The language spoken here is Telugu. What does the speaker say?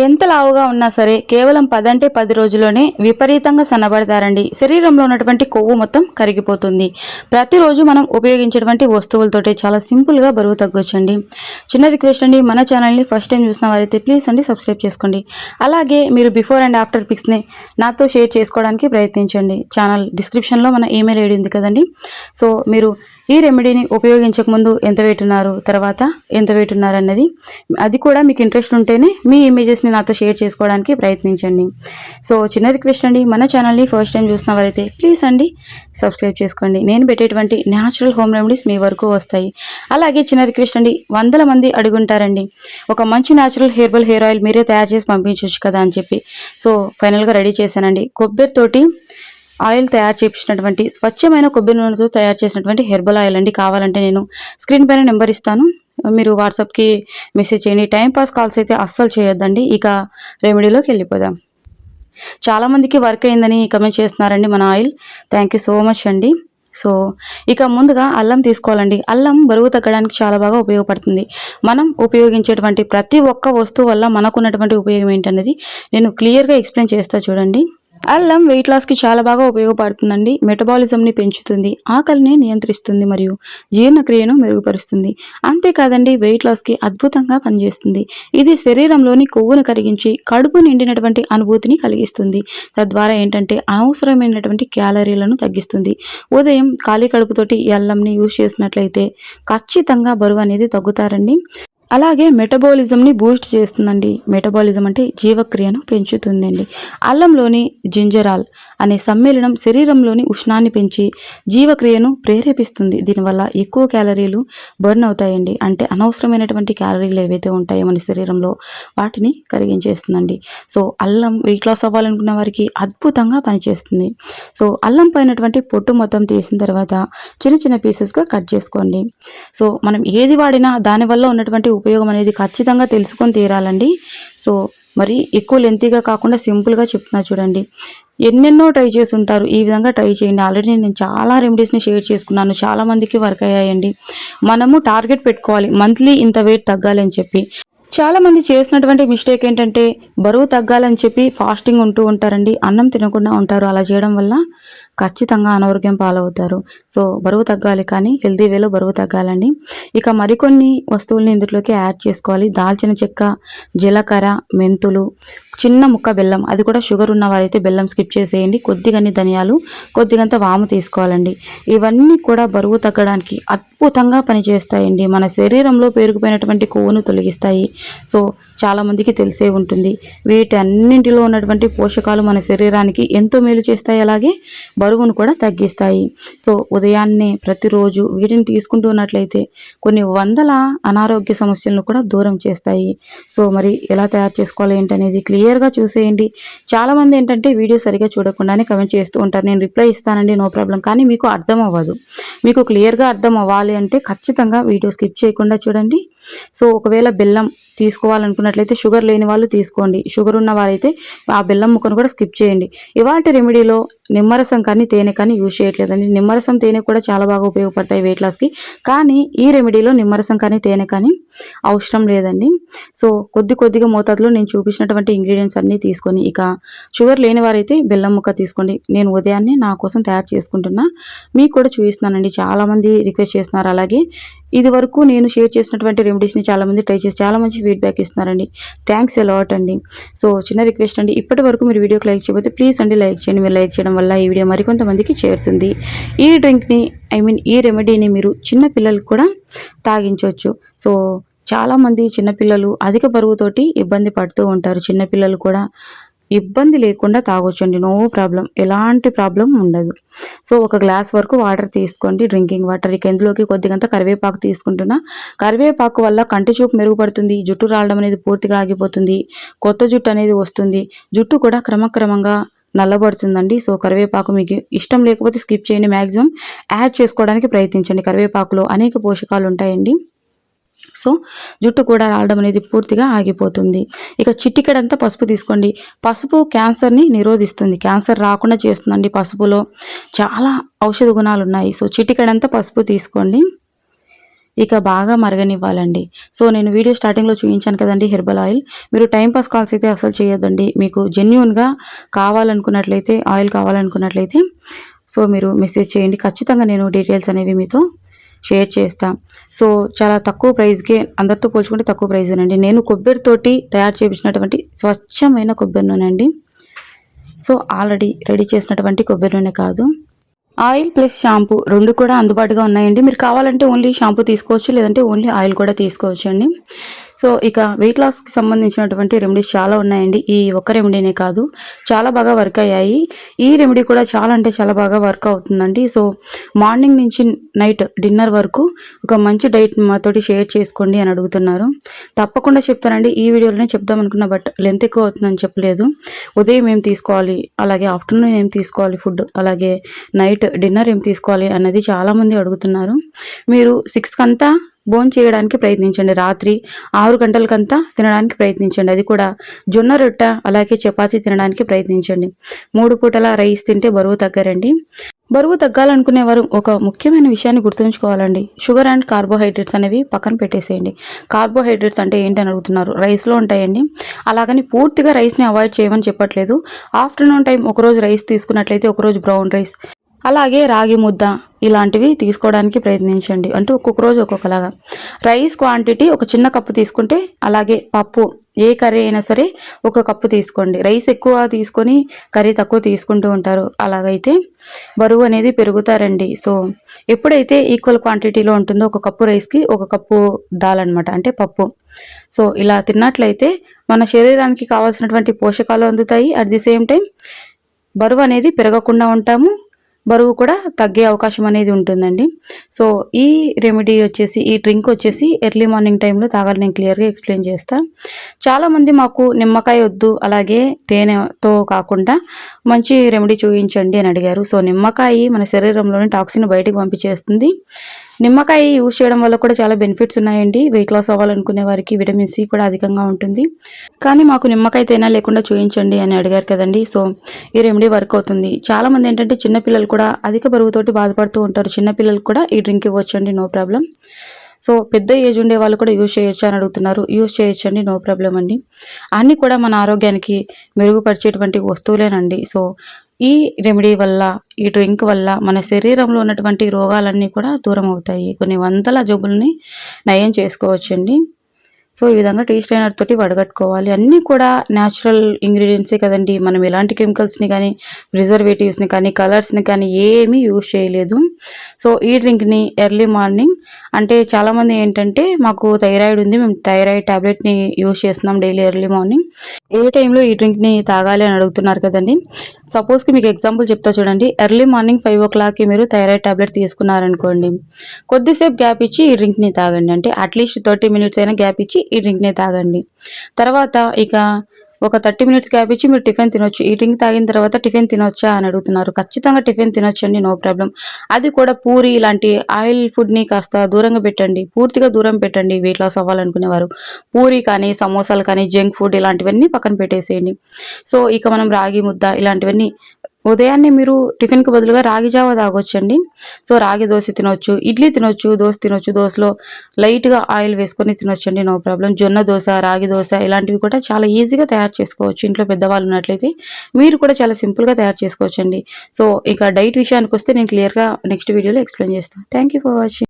ఎంత లావుగా ఉన్నా సరే కేవలం 10 అంటే 10 రోజుల్లోనే విపరీతంగా సన్నబడతారండి. శరీరంలో ఉన్నటువంటి కొవ్వు మొత్తం కరిగిపోతుంది. ప్రతిరోజు మనం ఉపయోగించేటువంటి వస్తువులతోటి చాలా సింపుల్గా బరువు తగ్గొచ్చండి. చిన్న రిక్వెస్ట్ అండి, మన ఛానల్ని ఫస్ట్ టైం చూసిన వారైతే ప్లీజ్ అండి సబ్స్క్రైబ్ చేసుకోండి. అలాగే మీరు బిఫోర్ అండ్ ఆఫ్టర్ పిక్స్ని నాతో షేర్ చేసుకోవడానికి ప్రయత్నించండి. ఛానల్ డిస్క్రిప్షన్లో మన ఈమెయిల్ ఐడి ఉంది కదండి. సో మీరు ఈ రెమెడీని ఉపయోగించక ముందు ఎంత వెయిట్ ఉన్నారు, తర్వాత ఎంత వెయిట్ ఉన్నారు అన్నది అది కూడా మీకు ఇంట్రెస్ట్ ఉంటేనే మీ ఇమేజెస్ని నాతో షేర్ చేసుకోవడానికి ప్రయత్నించండి. సో చిన్న రిక్వెస్ట్ అండి, మన ఛానల్ని ఫస్ట్ టైం చూసిన వారైతే ప్లీజ్ అండి సబ్స్క్రైబ్ చేసుకోండి. నేను పెట్టేటువంటి న్యాచురల్ హోమ్ రెమెడీస్ మీ వరకు వస్తాయి. అలాగే చిన్న రిక్వెస్ట్ అండి, 100 మంది అడుగుంటారండి ఒక మంచి న్యాచురల్ హెర్బల్ హెయిర్ ఆయిల్ మీరే తయారు చేసి పంపించవచ్చు కదా అని చెప్పి. సో ఫైనల్గా రెడీ చేశానండి. కొబ్బరితోటి ఆయిల్ తయారు చేసినటువంటి స్వచ్ఛమైన కొబ్బరి నూనెతో తయారు చేసినటువంటి హెర్బల్ ఆయిల్ అండి. కావాలంటే నేను స్క్రీన్ పైన నెంబర్ ఇస్తాను, మీరు వాట్సాప్కి మెసేజ్ చేయండి. టైంపాస్ కాల్స్ అయితే అస్సలు చేయొద్దండి. ఇక రెమెడీలోకి వెళ్ళిపోదాం. చాలామందికి వర్క్ అయిందని కమెంట్ చేస్తున్నారండి మన oil. Thank you so much అండి. సో ఇక ముందుగా అల్లం తీసుకోవాలండి. అల్లం బరువు తగ్గడానికి చాలా బాగా ఉపయోగపడుతుంది. మనం ఉపయోగించేటువంటి ప్రతి ఒక్క వస్తువు వల్ల మనకున్నటువంటి ఉపయోగం ఏంటనేది నేను క్లియర్గా ఎక్స్ప్లెయిన్ చేస్తా చూడండి. అల్లం వెయిట్ లాస్కి చాలా బాగా ఉపయోగపడుతుందండి. మెటబాలిజంని పెంచుతుంది, ఆకలిని నియంత్రిస్తుంది మరియు జీర్ణక్రియను మెరుగుపరుస్తుంది. అంతేకాదండి వెయిట్ లాస్కి అద్భుతంగా పనిచేస్తుంది. ఇది శరీరంలోని కొవ్వును కరిగించి కడుపు నిండినటువంటి అనుభూతిని కలిగిస్తుంది. తద్వారా ఏంటంటే అనవసరమైనటువంటి క్యాలరీలను తగ్గిస్తుంది. ఉదయం ఖాళీ కడుపుతోటి ఈ అల్లంని యూజ్ చేసినట్లయితే ఖచ్చితంగా బరువు అనేది తగ్గుతారండి. అలాగే మెటబాలిజంని బూస్ట్ చేస్తుందండి. మెటబాలిజం అంటే జీవక్రియను పెంచుతుందండి. అల్లంలోని జింజరాల్ అనే సమ్మేళనం శరీరంలోని ఉష్ణాన్ని పెంచి జీవక్రియను ప్రేరేపిస్తుంది. దీనివల్ల ఎక్కువ క్యాలరీలు బర్న్ అవుతాయండి. అంటే అనవసరమైనటువంటి క్యాలరీలు ఏవైతే ఉంటాయో మన శరీరంలో వాటిని కరిగించేస్తుందండి. సో అల్లం వెయిట్ లాస్ అవ్వాలనుకున్న వారికి అద్భుతంగా పనిచేస్తుంది. సో అల్లం పైనటువంటి పొట్టు మొత్తం తీసిన తర్వాత చిన్న చిన్న పీసెస్గా కట్ చేసుకోండి. సో మనం ఏది వాడినా దానివల్ల ఉన్నటువంటి ఉపయోగం అనేది ఖచ్చితంగా తెలుసుకొని తీరాలండి. సో మరి ఎక్కువ లెంతీగా కాకుండా సింపుల్గా చెప్తున్నా చూడండి. ఎన్నెన్నో ట్రై చేసి ఉంటారు, ఈ విధంగా ట్రై చేయండి. ఆల్రెడీ నేను చాలా రెమెడీస్ని షేర్ చేసుకున్నాను, చాలామందికి వర్క్ అయ్యాయండి. మనము టార్గెట్ పెట్టుకోవాలి, మంత్లీ ఇంత వెయిట్ తగ్గాలి అని చెప్పి. చాలామంది చేసినటువంటి మిస్టేక్ ఏంటంటే బరువు తగ్గాలని చెప్పి ఫాస్టింగ్ ఉంటూ ఉంటారండి, అన్నం తినకుండా ఉంటారు. అలా చేయడం వల్ల ఖచ్చితంగా అనారోగ్యం పాలవుతారు. సో బరువు తగ్గాలి కానీ హెల్తీ వేలో బరువు తగ్గాలండి. ఇక మరికొన్ని వస్తువుల్ని ఇందులోకి యాడ్ చేసుకోవాలి. దాల్చిన చెక్క, జీలకర్ర, మెంతులు, చిన్న ముక్క బెల్లం, అది కూడా షుగర్ ఉన్న వారైతే బెల్లం స్కిప్ చేసేయండి. కొద్దిగన్ని ధనియాలు, కొద్దిగంత వాము తీసుకోవాలండి. ఇవన్నీ కూడా బరువు తగ్గడానికి అద్భుతంగా పనిచేస్తాయండి. మన శరీరంలో పేరుకుపోయినటువంటి కొవ్వును తొలగిస్తాయి. సో చాలామందికి తెలిసే ఉంటుంది. వీటన్నింటిలో ఉన్నటువంటి పోషకాలు మన శరీరానికి ఎంతో మేలు చేస్తాయి, అలాగే బరువును కూడా తగ్గిస్తాయి. సో ఉదయాన్నే ప్రతిరోజు వీటిని తీసుకుంటూ ఉన్నట్లయితే కొన్ని వందల అనారోగ్య సమస్యలను కూడా దూరం చేస్తాయి. సో మరి ఎలా తయారు చేసుకోవాలి ఏంటనేది క్లియర్గా చూసేయండి. చాలామంది ఏంటంటే వీడియో సరిగా చూడకుండానే కమెంట్ చేస్తూ ఉంటారు. నేను రిప్లై ఇస్తానండి, నో ప్రాబ్లం, కానీ మీకు అర్థం అవ్వదు. మీకు క్లియర్గా అర్థం అవ్వాలి అంటే ఖచ్చితంగా వీడియో స్కిప్ చేయకుండా చూడండి. సో ఒకవేళ బెల్లం తీసుకోవాలనుకున్నట్లయితే షుగర్ లేని వాళ్ళు తీసుకోండి, షుగర్ ఉన్న వారైతే ఆ బెల్లం ముక్కను కూడా స్కిప్ చేయండి. ఇవాటి రెమెడీలో నిమ్మరసం కానీ తేనె కానీ యూజ్ చేయట్లేదండి. నిమ్మరసం తేనె కూడా చాలా బాగా ఉపయోగపడతాయి వెయిట్ లాస్కి, కానీ ఈ రెమెడీలో నిమ్మరసం కానీ తేనె కానీ అవసరం లేదండి. సో కొద్దిగా మోతాదులో నేను చూపించినటువంటి ఇంగ్రీడియంట్స్ అన్నీ తీసుకొని, ఇక షుగర్ లేని వారైతే బెల్లం ముక్క తీసుకోండి. నేను ఉదయాన్నే నా కోసం తయారు చేసుకుంటున్నా, మీకు కూడా చూపిస్తున్నానండి. చాలామంది రిక్వెస్ట్ చేస్తున్నారు. అలాగే ఇది వరకు నేను షేర్ చేసినటువంటి రెమెడీస్ని చాలామంది ట్రై చేసి చాలా మంచి ఫీడ్బ్యాక్ ఇస్తున్నారండి. థ్యాంక్స్ అలాట్ అండి. సో చిన్న రిక్వెస్ట్ అండి, ఇప్పటి వరకు మీరు వీడియోకి లైక్ చేయకపోతే ప్లీజ్ అండి లైక్ చేయండి. మీరు లైక్ చేయడం వల్ల ఈ వీడియో మరికొంతమందికి చేరుతుంది. ఈ డ్రింక్ని ఈ రెమెడీని మీరు చిన్న పిల్లలకు కూడా తాగించవచ్చు. సో చాలామంది చిన్నపిల్లలు అధిక బరువుతోటి ఇబ్బంది పడుతూ ఉంటారు. చిన్నపిల్లలు కూడా ఇబ్బంది లేకుండా తాగొచ్చండి, నో ప్రాబ్లం, ఎలాంటి ప్రాబ్లం ఉండదు. సో ఒక గ్లాస్ వరకు వాటర్ తీసుకోండి, డ్రింకింగ్ వాటర్. ఇక ఇందులోకి కొద్దిగంత కరివేపాకు తీసుకుంటున్నా. కరివేపాకు వల్ల కంటి చూపు మెరుగుపడుతుంది, జుట్టు రావడం అనేది పూర్తిగా ఆగిపోతుంది, కొత్త జుట్టు అనేది వస్తుంది, జుట్టు కూడా క్రమక్రమంగా నల్లబడుతుందండి. సో కరివేపాకు మీకు ఇష్టం లేకపోతే స్కిప్ చేయండి, మ్యాక్సిమం యాడ్ చేసుకోవడానికి ప్రయత్నించండి. కరివేపాకులో అనేక పోషకాలు ఉంటాయండి. సో జుట్టు కూడా రావడం అనేది పూర్తిగా ఆగిపోతుంది. ఇక చిటికెడంతా పసుపు తీసుకోండి. పసుపు క్యాన్సర్ని నిరోధిస్తుంది, క్యాన్సర్ రాకుండా చేస్తుందండి. పసుపులో చాలా ఔషధ గుణాలు ఉన్నాయి. సో చిటికెడంతా పసుపు తీసుకోండి. ఇక బాగా మరగనివ్వాలండి. సో నేను వీడియో స్టార్టింగ్‌లో చూయించాను కదండీ హెర్బల్ ఆయిల్. మీరు టైమ్ పాస్ కాల్స్ అయితే అస్సలు చేయొద్దండి. మీకు జెన్యూన్‌గా కావాలనుకున్నట్లయితే ఆయిల్ కావాలనుకున్నట్లయితే సో మీరు మెసేజ్ చేయండి. ఖచ్చితంగా నేను డీటెయిల్స్ అనేవి మీతో షేర్ చేస్తా. సో చాలా తక్కువ ప్రైస్‌కే అందరితో పోల్చుకుంటే తక్కువ ప్రైజేనండి. నేను కొబ్బరితోటి తయారు చేపించినటువంటి స్వచ్ఛమైన కొబ్బరి నూనె అండి. సో ఆల్రెడీ రెడీ చేసినటువంటి కొబ్బరి నూనె కాదు. ఆయిల్ ప్లస్ షాంపూ 2 కూడా అందుబాటుగా ఉన్నాయండి. మీరు కావాలంటే ఓన్లీ షాంపూ తీసుకోవచ్చు. లేదంటే ఓన్లీ ఆయిల్ కూడా తీసుకోవచ్చండి. సో ఇక వెయిట్ లాస్‌కి సంబంధించినటువంటి రెమెడీస్ చాలా ఉన్నాయండి. ఈ ఒక్క రెమెడీనే కాదు. చాలా బాగా వర్క్ అయ్యాయి. ఈ రెమెడీ కూడా చాలా అంటే చాలా బాగా వర్క్ అవుతుందండి. సో మార్నింగ్ నుంచి నైట్ డిన్నర్ వరకు ఒక మంచి డైట్ మాతోటి షేర్ చేసుకోండి అని అడుగుతున్నారు. తప్పకుండా చెప్తానండి. ఈ వీడియోలోనే చెప్దాం అనుకున్నా బట్ లెంత్ ఎక్కువ అవుతుందని చెప్పలేదు. ఉదయం ఏం తీసుకోవాలి, అలాగే ఆఫ్టర్‌నూన్ ఏం తీసుకోవాలి ఫుడ్, అలాగే నైట్ డిన్నర్ ఏం తీసుకోవాలి అన్నది చాలామంది అడుగుతున్నారు. మీరు 6కంతా భోంచేయడానికి ప్రయత్నించండి. రాత్రి 6 గంటలకంతా తినడానికి ప్రయత్నించండి. అది కూడా జొన్న రొట్ట అలాగే చపాతీ తినడానికి ప్రయత్నించండి. 3 పూటల రైస్ తింటే బరువు తగ్గరండి. బరువు తగ్గాలనుకునేవారు ఒక ముఖ్యమైన విషయాన్ని గుర్తుంచుకోవాలండి. షుగర్ అండ్ కార్బోహైడ్రేట్స్ అనేవి పక్కన పెట్టేసేయండి. కార్బోహైడ్రేట్స్ అంటే ఏంటని అడుగుతున్నారు. రైస్‌లో ఉంటాయండి. అలాగని పూర్తిగా రైస్‌ని అవాయిడ్ చేయమని చెప్పట్లేదు. ఆఫ్టర్‌నూన్ టైం ఒకరోజు రైస్ తీసుకున్నట్లయితే ఒకరోజు బ్రౌన్ రైస్, అలాగే రాగి ముద్ద ఇలాంటివి తీసుకోవడానికి ప్రయత్నించండి. అంటే ఒక్కొక్క రోజు ఒక్కొక్కలాగా. రైస్ క్వాంటిటీ ఒక చిన్న కప్పు తీసుకుంటే, అలాగే పప్పు ఏ కర్రీ అయినా సరే ఒక కప్పు తీసుకోండి. రైస్ ఎక్కువ తీసుకొని కర్రీ తక్కువ తీసుకుంటూ ఉంటారు. అలాగైతే బరువు అనేది పెరుగుతారండి. సో ఎప్పుడైతే ఈక్వల్ క్వాంటిటీలో ఉంటుందో ఒక కప్పు రైస్‌కి ఒక కప్పు దాల్ అనమాట, అంటే పప్పు. సో ఇలా తిన్నట్లయితే మన శరీరానికి కావాల్సినటువంటి పోషకాలు అందుతాయి. అట్ ది సేమ్ టైం బరువు అనేది పెరగకుండా ఉంటాము. బరువు కూడా తగ్గే అవకాశం అనేది ఉంటుందండి. సో ఈ రెమెడీ వచ్చేసి, ఈ డ్రింక్ వచ్చేసి ఎర్లీ మార్నింగ్ టైంలో తాగాలి. నేను క్లియర్‌గా ఎక్స్‌ప్లెయిన్ చేస్తా. చాలామంది మాకు నిమ్మకాయ వద్దు, అలాగే తేనెతో కాకుండా మంచి రెమెడీ చూయించండి అని అడిగారు. సో నిమ్మకాయ మన శరీరంలోని టాక్సిన్ బయటకు పంపించేస్తుంది. నిమ్మకాయ యూజ్ చేయడం వల్ల కూడా చాలా బెనిఫిట్స్ ఉన్నాయండి. వెయిట్ లాస్ అవ్వాలనుకునే వారికి విటమిన్ సి కూడా అధికంగా ఉంటుంది. కానీ మాకు నిమ్మకాయ తేనె లేకుండా చూయించండి అని అడిగారు కదండి. సో ఈ రెమెడీ వర్క్ అవుతుంది. చాలామంది ఏంటంటే చిన్నపిల్లలు కూడా అధిక బరువుతోటి బాధపడుతూ ఉంటారు. చిన్నపిల్లలకు కూడా ఈ డ్రింక్ ఇవ్వచ్చండి, నో ప్రాబ్లం. సో పెద్ద ఏజ్ ఉండే వాళ్ళు కూడా యూజ్ చేయొచ్చు అని అడుగుతున్నారు. యూజ్ చేయొచ్చండి, నో ప్రాబ్లం అండి. అన్నీ కూడా మన ఆరోగ్యానికి మెరుగుపరిచేటువంటి వస్తువులేనండి. సో ఈ రెమెడీ వల్ల, ఈ డ్రింక్ వల్ల మన శరీరంలో ఉన్నటువంటి రోగాలన్నీ కూడా దూరం అవుతాయి. కొన్ని వందల జబ్బుల్ని నయం చేసుకోవచ్చండి. సో ఈ విధంగా టీ స్ట్రైనర్ తోటి వడగట్టుకోవాలి. అన్నీ కూడా న్యాచురల్ ఇంగ్రీడియంట్సే కదండి. మనం ఎలాంటి కెమికల్స్‌ని కానీ, ప్రిజర్వేటివ్స్‌ని కానీ, కలర్స్‌ని కానీ ఏమీ యూజ్ చేయలేదు. సో ఈ డ్రింక్‌ని ఎర్లీ మార్నింగ్, అంటే చాలామంది ఏంటంటే మాకు థైరాయిడ్ ఉంది, మేము థైరాయిడ్ టాబ్లెట్‌ని యూజ్ చేస్తున్నాం డైలీ ఎర్లీ మార్నింగ్. ఏ టైంలో ఈ డ్రింక్‌ని తాగాలి అని అడుగుతున్నారు కదండి. సపోజ్‌కి మీకు ఎగ్జాంపుల్ చెప్తా చూడండి. ఎర్లీ మార్నింగ్ 5:00కి మీరు థైరాయిడ్ టాబ్లెట్ తీసుకున్నారనుకోండి. కొద్దిసేపు గ్యాప్ ఇచ్చి ఈ డ్రింక్‌ని తాగండి. అంటే అట్‌లీస్ట్ 30 మినిట్స్ అయినా గ్యాప్ ఇచ్చి ఈ డ్రింక్‌ని తాగండి. తర్వాత ఇక ఒక 30 మినిట్స్ గ్యాప్ ఇచ్చి మీరు టిఫిన్ తినొచ్చు. ఈ డ్రింక్ తాగిన తర్వాత టిఫిన్ తినొచ్చా అని అడుగుతున్నారు. ఖచ్చితంగా టిఫిన్ తినొచ్చండి, నో ప్రాబ్లం. అది కూడా పూరి ఇలాంటి ఆయిల్ ఫుడ్‌ని కాస్త దూరంగా పెట్టండి. పూర్తిగా దూరం పెట్టండి వెయిట్ లాస్ అవ్వాలనుకునేవారు. పూరి కానీ, సమోసాలు కానీ, జంక్ ఫుడ్ ఇలాంటివన్నీ పక్కన పెట్టేసేయండి. సో ఇక మనం రాగి ముద్ద ఇలాంటివన్నీ ఉదయాన్నే మీరు టిఫిన్‌కి బదులుగా రాగి జావ తాగొచ్చండి. సో రాగి దోస తినొచ్చు, ఇడ్లీ తినొచ్చు, దోస తినొచ్చు. దోసలో లైట్‌గా ఆయిల్ వేసుకొని తినొచ్చండి, నో ప్రాబ్లం. జొన్న దోస, రాగి దోస ఇలాంటివి కూడా చాలా ఈజీగా తయారు చేసుకోవచ్చు. ఇంట్లో పెద్దవాళ్ళు ఉన్నట్లయితే మీరు కూడా చాలా సింపుల్‌గా తయారు చేసుకోవచ్చండి. సో ఇక డైట్ విషయానికొస్తే నేను క్లియర్‌గా నెక్స్ట్ వీడియోలో ఎక్స్‌ప్లెయిన్ చేస్తాను. Thank you for watching.